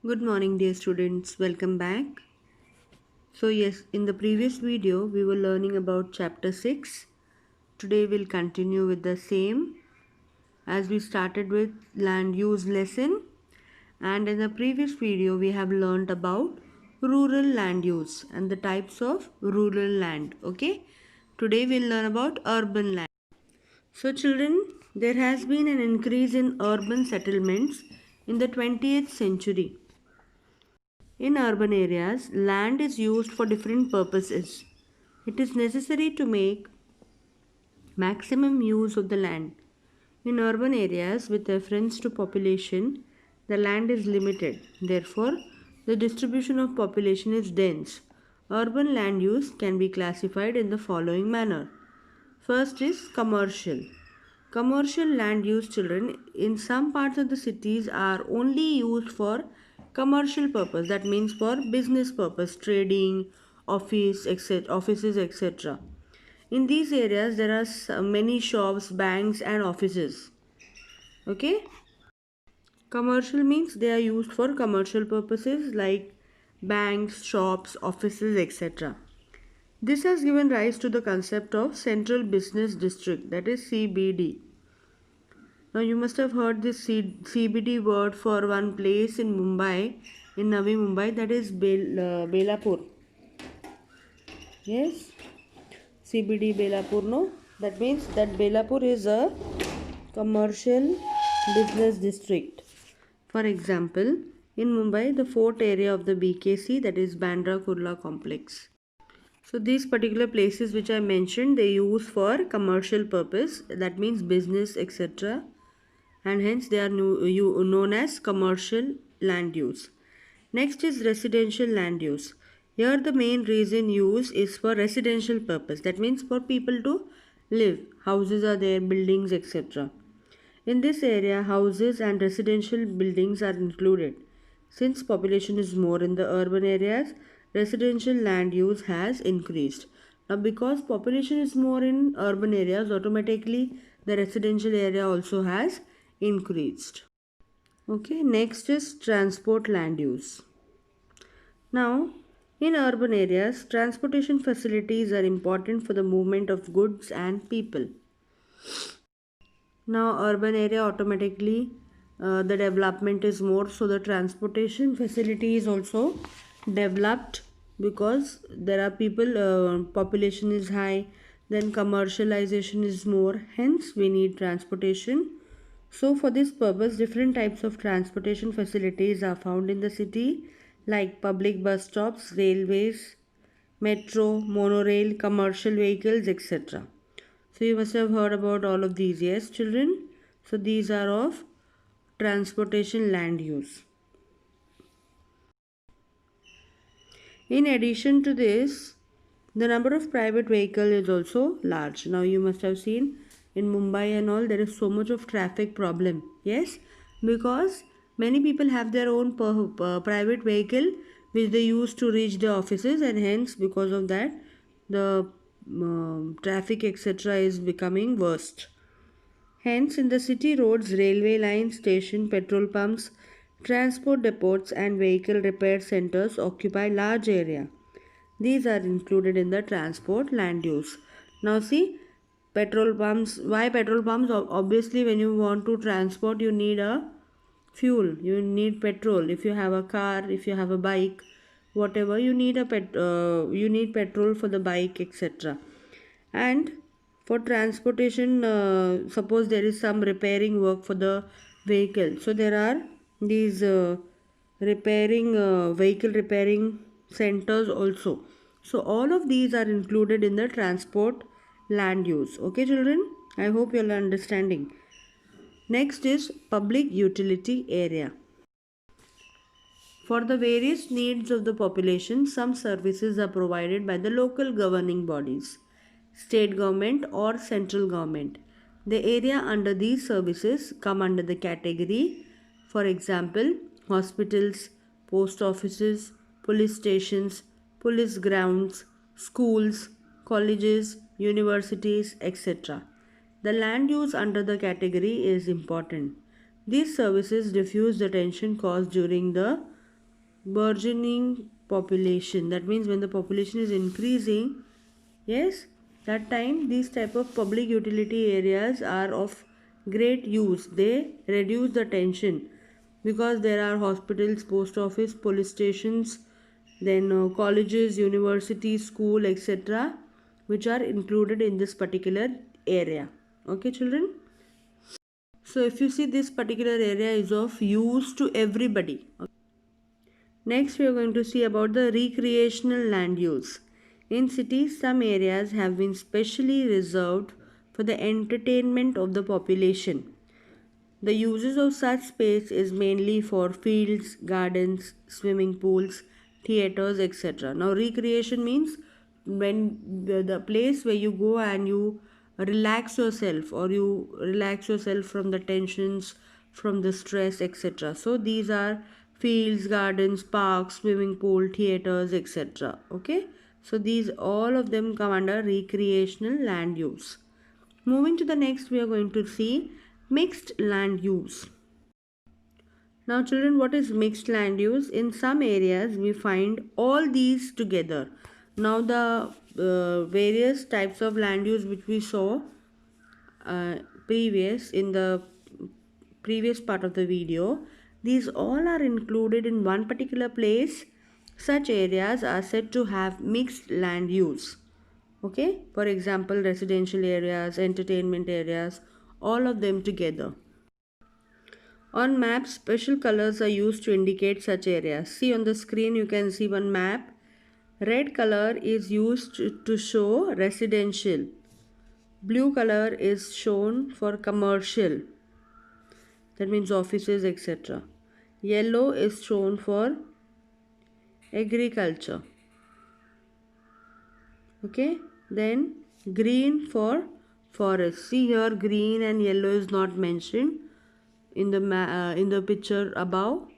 Good morning, dear students. Welcome back. So, yes, in the previous video, we were learning about chapter 6. Today, we'll continue with the same as we started with land use lesson. And in the previous video, we have learned about rural land use and the types of rural land. Okay, today, we'll learn about urban land. So, children, there has been an increase in urban settlements in the 20th century. In urban areas, land is used for different purposes. It is necessary to make maximum use of the land. In urban areas, with reference to population, the land is limited. Therefore, the distribution of population is dense. Urban land use can be classified in the following manner. First is commercial. Commercial land use, children, in some parts of the cities are only used for commercial purpose. That means for business purpose, trading, offices, etc. In these areas, there are many shops, banks, and offices. Okay. Commercial means they are used for commercial purposes like banks, shops, offices, etc. This has given rise to the concept of Central Business District, that is CBD. Now you must have heard this CBD word for one place in Mumbai, in Navi Mumbai, that is Belapur. Yes, CBD Belapur, no? That means that Belapur is a commercial business district. For example, in Mumbai, the fort area of the BKC, that is Bandra Kurla complex. So these particular places which I mentioned, they use for commercial purpose, that means business, etc. And hence they are known as commercial land use. Next is residential land use. Here the main reason use is for residential purpose, that means for people to live. Houses are there, buildings, etc. In this area, houses and residential buildings are included. Since population is more in the urban areas, residential land use has increased. Now, because population is more in urban areas, automatically the residential area also has increased. Okay, next is transport land use. Now, in urban areas, transportation facilities are important for the movement of goods and people. Now, urban area automatically the development is more, so the transportation facility is also developed because there are people, population is high, then commercialization is more, hence we need transportation. So, for this purpose, different types of transportation facilities are found in the city, like public bus stops, railways, metro, monorail, commercial vehicles, etc. So you must have heard about all of these, yes, children? So these are of transportation land use. In addition to this, the number of private vehicle is also large. Now you must have seen in Mumbai and all, there is so much of traffic problem. Yes, because many people have their own private vehicle which they use to reach the offices, and hence because of that the traffic etc. is becoming worst. Hence, in the city roads, railway lines, station, petrol pumps, transport depots, and vehicle repair centers occupy large area. These are included in the transport land use. Now, see, petrol pumps. Why petrol pumps? Obviously, when you want to transport, you need a fuel. You need petrol. If you have a car, if you have a bike, whatever, you need you need petrol for the bike, etc. And for transportation, suppose there is some repairing work for the vehicle, so there are these vehicle repairing centers also. So all of these are included in the transport land use. Okay, children, I hope you are understanding. Next is public utility area. For the various needs of the population, some services are provided by the local governing bodies, state government or central government. The area under these services come under the category, for example, hospitals, post offices, police stations, police grounds, schools, colleges, universities, etc. The land use under the category is important. These services diffuse the tension caused during the burgeoning population. That means when the population is increasing, yes, that time these type of public utility areas are of great use. They reduce the tension because there are hospitals, post office, police stations, then colleges, universities, school, etc., which are included in this particular area. Okay, children. So if you see, this particular area is of use to everybody. Next, we are going to see about the recreational land use. In cities, some areas have been specially reserved for the entertainment of the population. The uses of such space is mainly for fields, gardens, swimming pools, theaters, etc. Now, recreation means when the place where you go and you relax yourself, or you relax yourself from the tensions, from the stress, etc. So, these are fields, gardens, parks, swimming pool, theaters, etc. Okay, so these all of them come under recreational land use. Moving to the next, we are going to see mixed land use. Now, children, what is mixed land use? In some areas, we find all these together. Now, the various types of land use which we saw uh, previous in the previous part of the video, these all are included in one particular place. Such areas are said to have mixed land use. Okay, for example, residential areas, entertainment areas, all of them together. On maps, special colors are used to indicate such areas. See on the screen, you can see one map. Red color is used to show residential. Blue color is shown for commercial. That means offices, etc. Yellow is shown for agriculture. Okay, then green for forest. See here, green and yellow is not mentioned in the picture above,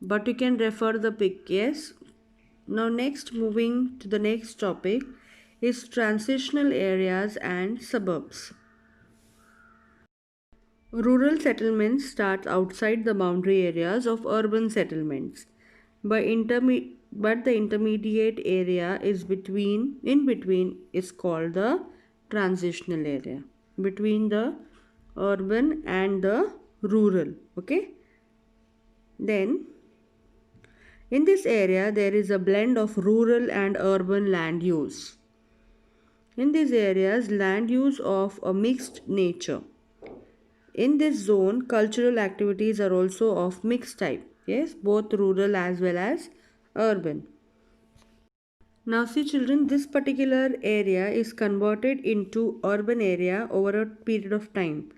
but you can refer the pic. Yes. Now next, moving to the next topic is transitional areas and suburbs. Rural settlements start outside the boundary areas of urban settlements, but the intermediate area is in between is called the transitional area, between the urban and the rural. Okay. Then in this area, there is a blend of rural and urban land use. In these areas, land use of a mixed nature. In this zone, cultural activities are also of mixed type. Yes, both rural as well as urban. Now see children, this particular area is converted into urban area over a period of time.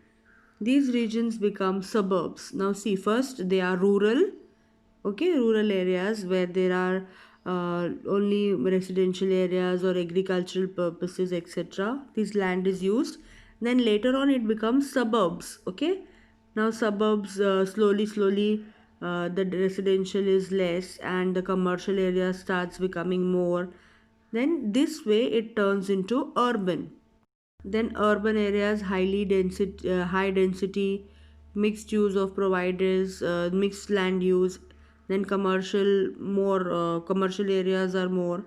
These regions become suburbs. Now see, first they are rural. Okay, rural areas where there are only residential areas or agricultural purposes, etc. This land is used. Then later on it becomes suburbs. Okay, now suburbs, slowly the residential is less and the commercial area starts becoming more. Then this way it turns into urban. Then urban areas, high density, mixed use of providers, mixed land use. Then commercial areas are more.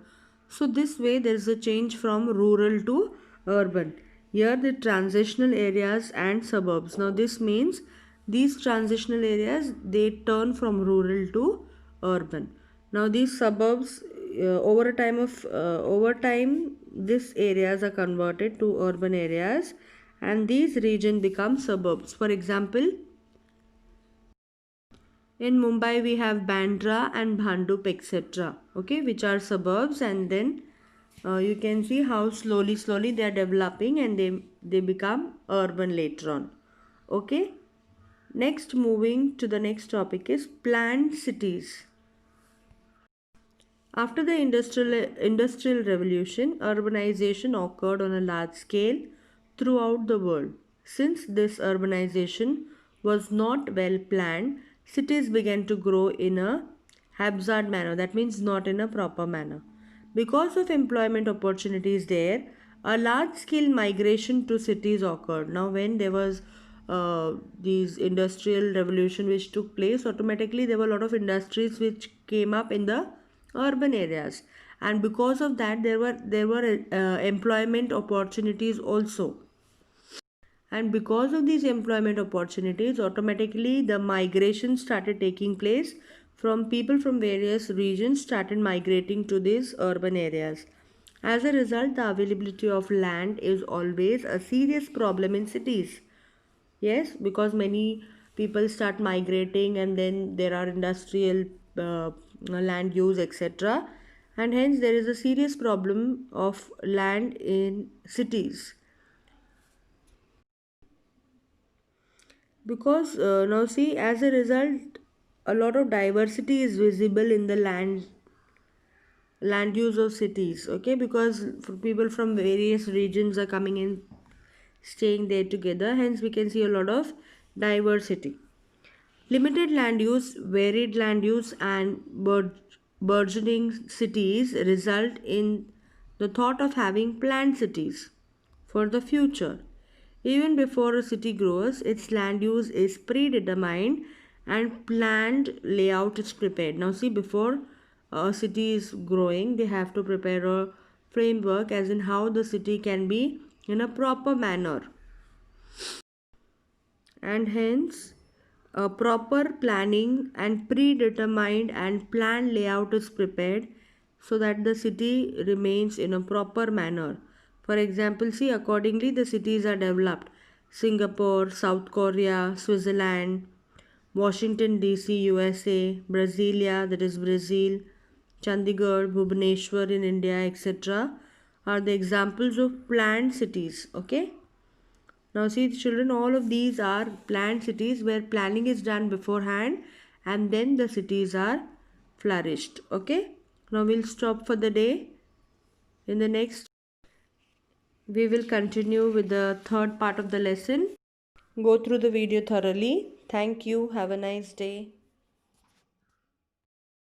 So this way there is a change from rural to urban. Here the transitional areas and suburbs. Now this means these transitional areas, they turn from rural to urban. Now these suburbs, over time these areas are converted to urban areas and these region become suburbs. For example, in Mumbai we have Bandra and Bhandup, etc. Okay, which are suburbs, and then you can see how slowly they are developing and they become urban later on. Okay, next, moving to the next topic is planned cities. After the industrial revolution, urbanization occurred on a large scale throughout the world. Since this urbanization was not well planned, cities began to grow in a haphazard manner, that means not in a proper manner. Because of employment opportunities there, a large scale migration to cities occurred. Now, when there was these industrial revolution which took place, automatically there were a lot of industries which came up in the urban areas, and because of that there were employment opportunities also. And because of these employment opportunities, automatically the migration started taking place. From people from various regions started migrating to these urban areas. As a result, the availability of land is always a serious problem in cities. Yes, because many people start migrating, and then there are industrial land use, etc. And hence, there is a serious problem of land in cities. Because now see, as a result, a lot of diversity is visible in the land use of cities. Okay, because people from various regions are coming in, staying there together. Hence, we can see a lot of diversity. Limited land use, varied land use, and burgeoning cities result in the thought of having planned cities for the future. Even before a city grows, its land use is predetermined and planned layout is prepared. Now, see, before a city is growing, they have to prepare a framework as in how the city can be in a proper manner, and hence a proper planning and predetermined and planned layout is prepared so that the city remains in a proper manner. For example, see, accordingly the cities are developed: Singapore, South Korea, Switzerland, Washington DC, USA, Brasilia, that is Brazil, Chandigarh, Bhubaneswar in India, etc. are the examples of planned cities. Okay. Now, see, children, all of these are planned cities where planning is done beforehand, and then the cities are flourished. Okay. Now, we'll stop for the day. In the next, we will continue with the third part of the lesson. Go through the video thoroughly. Thank you. Have a nice day.